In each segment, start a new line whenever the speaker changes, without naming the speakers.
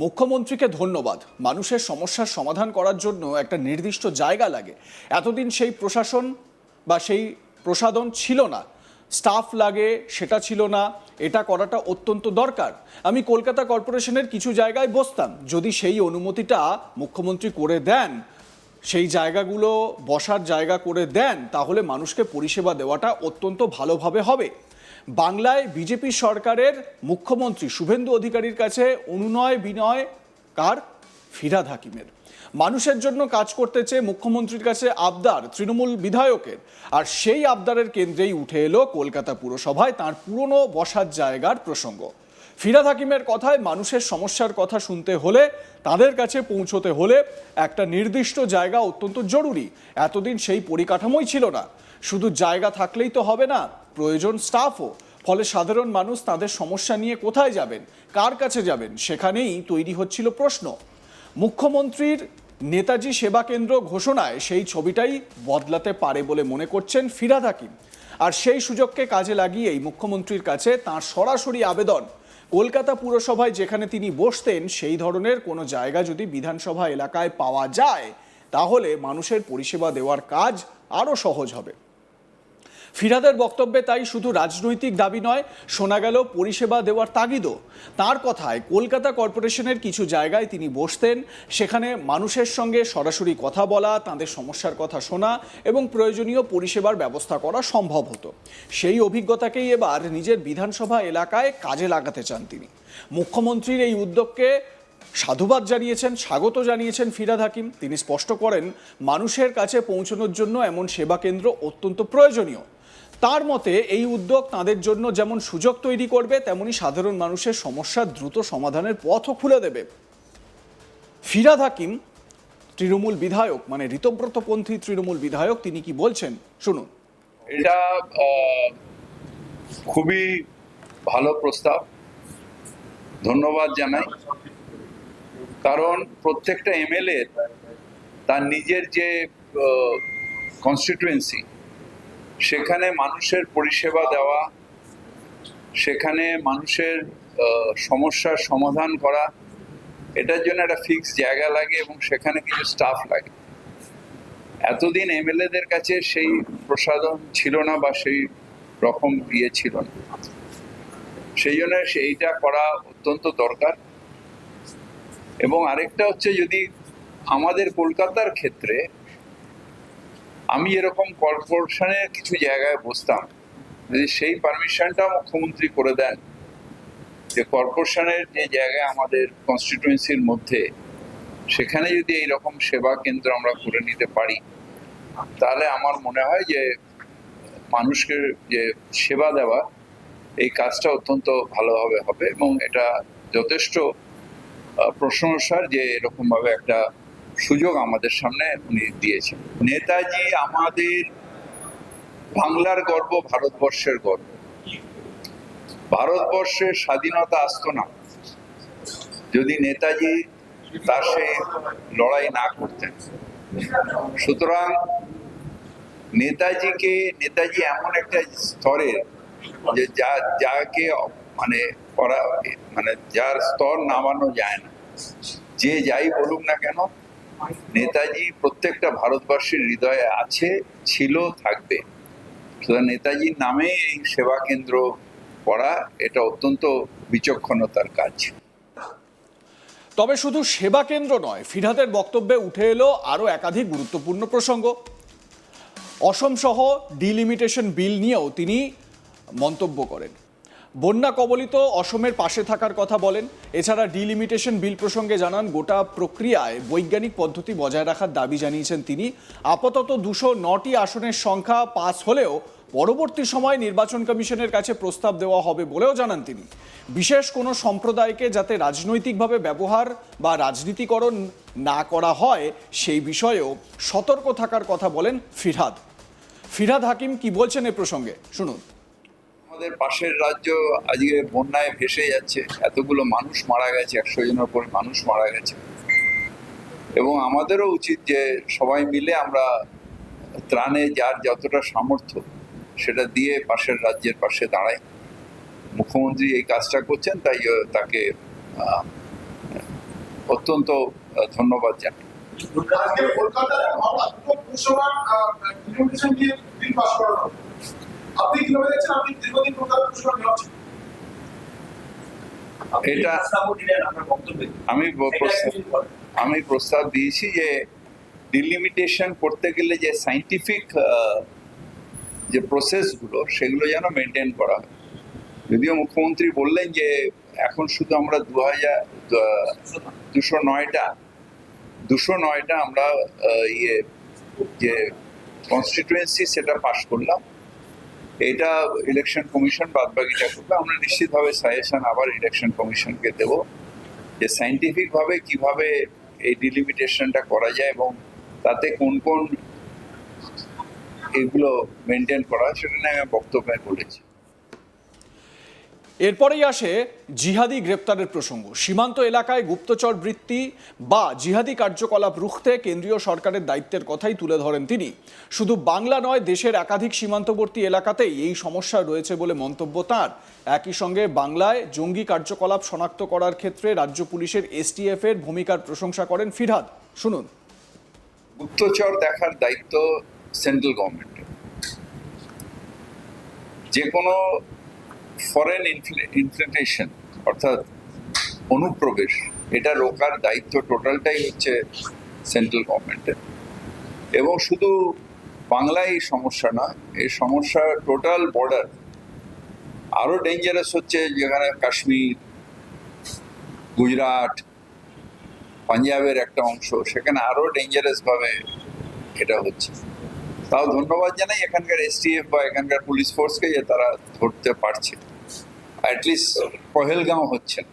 মুখ্যমন্ত্রীকে ধন্যবাদ। মানুষের সমস্যার সমাধান করার জন্য একটা নির্দিষ্ট জায়গা লাগে। এতদিন সেই প্রশাসন বা সেই প্রসাধন ছিল না, স্টাফ লাগে সেটা ছিল না। এটা করাটা অত্যন্ত দরকার। আমি কলকাতা কর্পোরেশনের কিছু জায়গায় বসতাম, যদি সেই অনুমতিটা মুখ্যমন্ত্রী করে দেন, সেই জায়গাগুলো বসার জায়গা করে দেন, তাহলে মানুষকে পরিষেবা দেওয়াটা অত্যন্ত ভালোভাবে হবে। বাংলায় বিজেপি সরকারের মুখ্যমন্ত্রী শুভেন্দু অধিকারীর কাছে অনুনয় বিনয় কার? ফিরহাদ হাকিমের। মানুষের জন্য কাজ করতে চেয়ে মুখ্যমন্ত্রীর কাছে আবদার তৃণমূল বিধায়কের, আর সেই আবদারের কেন্দ্রেই উঠে এলো কলকাতা পুরসভায় তার পুরনো বসার জায়গার প্রসঙ্গ। ফিরহাদ হাকিমের কথায়, মানুষের সমস্যার কথা শুনতে হলে, তাদের কাছে পৌঁছতে হলে একটা নির্দিষ্ট জায়গা অত্যন্ত জরুরি। এতদিন সেই পরিকাঠামোই ছিল না। শুধু জায়গা থাকলেই তো হবে না, প্রয়োজন স্টাফও। ফলে সাধারণ মানুষ তাদের সমস্যা নিয়ে কোথায় যাবেন, কার কাছে যাবেন, সেখানেই তৈরি হচ্ছিল প্রশ্ন। মুখ্যমন্ত্রীর নেতাজি সেবা কেন্দ্র ঘোষণায় সেই ছবিটাই বদলাতে পারে বলে মনে করছেন ফিরহাদ হাকিম। আর সেই সুযোগকে কাজে লাগিয়েই মুখ্যমন্ত্রীর কাছে তাঁর সরাসরি আবেদন, কলকাতা পুরসভায় যেখানে তিনি বসতেন সেই ধরনের কোনো জায়গা যদি বিধানসভা এলাকায় পাওয়া যায়, তাহলে মানুষের পরিষেবা দেওয়ার কাজ আরও সহজ হবে। ফিরহাদের বক্তব্যে তাই শুধু রাজনৈতিক দাবি নয়, শোনা গেল পরিষেবা দেওয়ার তাগিদও। তার কথায়, কলকাতা কর্পোরেশনের কিছু জায়গায় তিনি বসতেন, সেখানে মানুষের সঙ্গে সরাসরি কথা বলা, তাদের সমস্যার কথা শোনা এবং প্রয়োজনীয় পরিষেবার ব্যবস্থা করা সম্ভব হতো। সেই অভিজ্ঞতাকেই এবার নিজের বিধানসভা এলাকায় কাজে লাগাতে চান তিনি। মুখ্যমন্ত্রীর এই উদ্যোগকে সাধুবাদ জানিয়েছেন, স্বাগত জানিয়েছেন ফিরহাদ হাকিম। তিনি স্পষ্ট করেন, মানুষের কাছে পৌঁছানোর জন্য এমন সেবা কেন্দ্র অত্যন্ত প্রয়োজনীয়। তার মতে এই উদ্যোগ তাদের জন্য যেমন সুযোগ তৈরি করবে, তেমনি সাধারণ মানুষের সমস্যার দ্রুত সমাধানের পথও খুলে দেবে। ফিরহাদ হাকিম তৃণমূল বিধায়ক, মানে ঋতব্রতপন্থী তৃণমূল বিধায়ক, তিনি কি বলছেন শুনুন।
এটা খুবই ভালো প্রস্তাব, ধন্যবাদ জানাই। কারণ প্রত্যেকটা এমএলএ তার নিজের যে কনস্টিটুয়েন্সি, সেখানে মানুষের পরিষেবা দেওয়া, সেখানে মানুষের সমস্যার সমাধান করা, এটার জন্য একটা ফিক্স জায়গা লাগে এবং সেখানে কিছু স্টাফ লাগে। এতদিন এমএলএদের কাছে সেই প্রসাধন ছিল না বা সেই রকম ইয়ে ছিল না, সেই জন্য সেইটা করা অত্যন্ত দরকার। এবং আরেকটা হচ্ছে, যদি আমাদের কলকাতার ক্ষেত্রে আমি এরকম কর্পোরেশনের কিছু জায়গায় বসতাম, যদি সেই পারমিশনটা মুখ্যমন্ত্রী করে দেন যে কর্পোরেশনের যে জায়গায় আমাদের কনস্টিটিউয়েন্সির মধ্যে, সেখানে যদি এইরকম সেবা কেন্দ্র আমরা করে নিতে পারি, তাহলে আমার মনে হয় যে মানুষকে যে সেবা দেওয়া, এই কাজটা অত্যন্ত ভালোভাবে হবে। এবং এটা যথেষ্ট প্রশংসার যে এরকম ভাবে একটা সুযোগ আমাদের সামনে উনি দিয়েছেন। নেতাজি আমাদের বাংলার গর্ব, ভারতবর্ষের গর্ব। ভারতবর্ষের স্বাধীনতা আসতো না যদি নেতাজি তার সেই লড়াই না করতেন। সুতরাং নেতাজি এমন একটা স্তরের, যে যাকে যার স্তর নামানো যায় না। যে যাই বলুক না কেন, নেতাজি প্রত্যেকটা ভারতবর্ষের হৃদয়ে আছে, ছিল, থাকবে। সুতরাং নেতাজির নামে এই সেবা কেন্দ্র করা, এটা অত্যন্ত বিচক্ষণতার কাজ।
তবে শুধু সেবা কেন্দ্র নয়, ফিরহাদের বক্তব্যে উঠে এলো আরও একাধিক গুরুত্বপূর্ণ প্রসঙ্গ। অসম সহ ডিলিমিটেশন বিল নিয়েও তিনি মন্তব্য করেন। বন্যা কবলিত অসমের পাশে থাকার কথা বলেন। এছাড়া ডিলিমিটেশন বিল প্রসঙ্গে জানান, গোটা প্রক্রিয়ায় বৈজ্ঞানিক পদ্ধতি বজায় রাখার দাবি জানিয়েছেন তিনি। আপাতত 209টি আসনের সংখ্যা পাস হলেও পরবর্তী সময় নির্বাচন কমিশনের কাছে প্রস্তাব দেওয়া হবে বলেও জানান তিনি। বিশেষ কোনো সম্প্রদায়কে যাতে রাজনৈতিকভাবে ব্যবহার বা রাজনীতিকরণ না করা হয়, সেই বিষয়েও সতর্ক থাকার কথা বলেন ফিরহাদ হাকিম কি বলছেন এ প্রসঙ্গে শুনুন।
আমাদের পাশের রাজ্য আজকে বন্যায় ভেসে যাচ্ছে, এতগুলো মানুষ মারা গেছে, 100 জনের উপর মানুষ মারা গেছে। এবং আমাদেরও উচিত যে সবাই মিলে আমরা ত্রাণে যার যতটা সামর্থ্য সেটা দিয়ে পাশের রাজ্যের পাশে দাঁড়াই। মুখ্যমন্ত্রী এই কাজটা করছেন, তাই তাকে অত্যন্ত ধন্যবাদ জানাই।
আজকে কলকাতার হাওড়া দুটো পুরসভার ডিলিমিটেশন নিয়ে বিল পাস করানো হবে। আপনি কিভাবে দেখছেন? আপনি দীর্ঘদিন কলকাতা পুরসভা মেয়র ছিলেন।
এটা আমি প্রস্তাব দিয়েছি যে ডিলিমিটেশন করতে গেলে যে সাইন্টিফিক যে প্রসেসগুলো সেগুলো যেন মেনটেন করা হয়। যদিও মুখ্যমন্ত্রী বললেন যে এখন শুধু আমরা 209টা আমরা যে কনস্টিটুয়েন্সি সেটা পাস করলাম, এটা ইলেকশন কমিশন বাদ বাকিটা করবে। আমরা নিশ্চিতভাবে সাজেশন আবার ইলেকশন কমিশনকে দেব যে সাইন্টিফিক ভাবে কিভাবে এই ডিলিমিটেশনটা করা যায় এবং তাতে কোন কোন এগুলো মেনটেন করা সেটা নিয়ে আমি বক্তব্যে বলেছি।
এরপরেই আসে জিহাদি গ্রেপ্তারের প্রসঙ্গ। সীমান্ত এলাকায় গুপ্তচর বৃত্তি বা জিহাদি কার্যকলাপ রুখতে কেন্দ্রীয় সরকারের দায়িত্বের কথাই তুলে ধরেন তিনি। শুধু বাংলা নয়, দেশের একাধিক সীমান্তবর্তী এলাকাতেই এই সমস্যা রয়েছে বলে মন্তব্য তাঁর। একই সঙ্গে বাংলায় জঙ্গি কার্যকলাপ শনাক্ত করার ক্ষেত্রে রাজ্য পুলিশের এসটিএফ এর ভূমিকার প্রশংসা করেন ফিরহাদ। শুনুন।
গুপ্তচর দেখার দায়িত্ব সেন্ট্রাল গভর্নমেন্টের। যে কোনো ফরেন ইনফিল্ট্রেশন অর্থাৎ অনুপ্রবেশ, এটা রোকার দায়িত্ব টোটালটাই হচ্ছে সেন্ট্রাল গভর্নমেন্টের। এবং শুধু বাংলায় এই সমস্যা নয়, এই সমস্যা টোটাল বর্ডার। আরো ডেঞ্জারাস হচ্ছে যেখানে কাশ্মীর, গুজরাট, পাঞ্জাবের একটা অংশ, সেখানে আরো ডেঞ্জারাস ভাবে এটা হচ্ছে। তাও ধন্যবাদ জানাই এখানকার এসটিএফ বা এখানকার পুলিশ ফোর্সকে যে তারা ধরতে পারছে। অ্যাটলিস্ট পহেলগাঁও হচ্ছে না।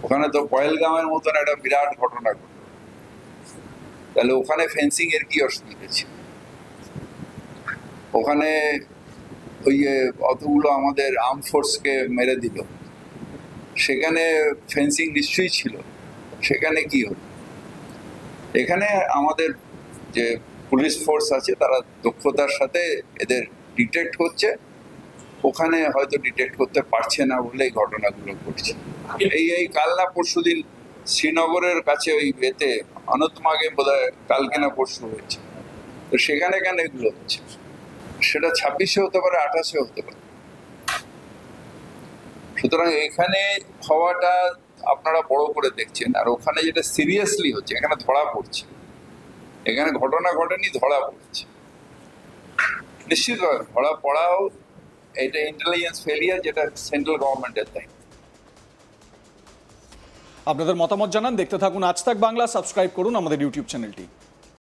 ওখানে তো পহেলগাঁওয়ের মতন একটা বিরাট ঘটনা ঘটল, তাহলে ওখানে ফেন্সিং এর কি অসুবিধা ছিল? ওখানে ওই যে অতগুলো আমাদের আর্ম ফোর্সকে মেরে দিল, সেখানে ফেন্সিং নিশ্চয়ই ছিল, সেখানে কি হলো? এখানে আমাদের যে পুলিশ ফোর্স আছে তারা দক্ষতার সাথে এদের ডিটেক্ট হচ্ছে, ওখানে হয়তো ডিটেক্ট করতে পারছে না বলে এই ঘটনাগুলো ঘটছে। এই কাল না পরশুদিন শ্রীনগরের কাছে ওই এতে অনন্তমাগে বোধহয় কালকে না পরশু হয়েছে, তো সেখানে কেন এগুলো হচ্ছে? সেটা 26-এ হতে পারে, 28-এ হতে পারে। সুতরাং এখানে হওয়াটা আপনারা বড় করে দেখছেন, আর ওখানে যেটা সিরিয়াসলি হচ্ছে এখানে ধরা পড়ছে। এখানে ঘটনা ঘটেনি, ধরা পড়ছে। নিশ্চিতভাবে ধরা পড়াও এটা ইন্টেলিজেন্স ফেলিয়ার, যেটা সেন্ট্রাল গভর্নমেন্টের দায়িত্ব।
আপনাদের মতামত জানান। দেখতে থাকুন আজ তাক বাংলা। সাবস্ক্রাইব করুন আমাদের ইউটিউব চ্যানেলটি।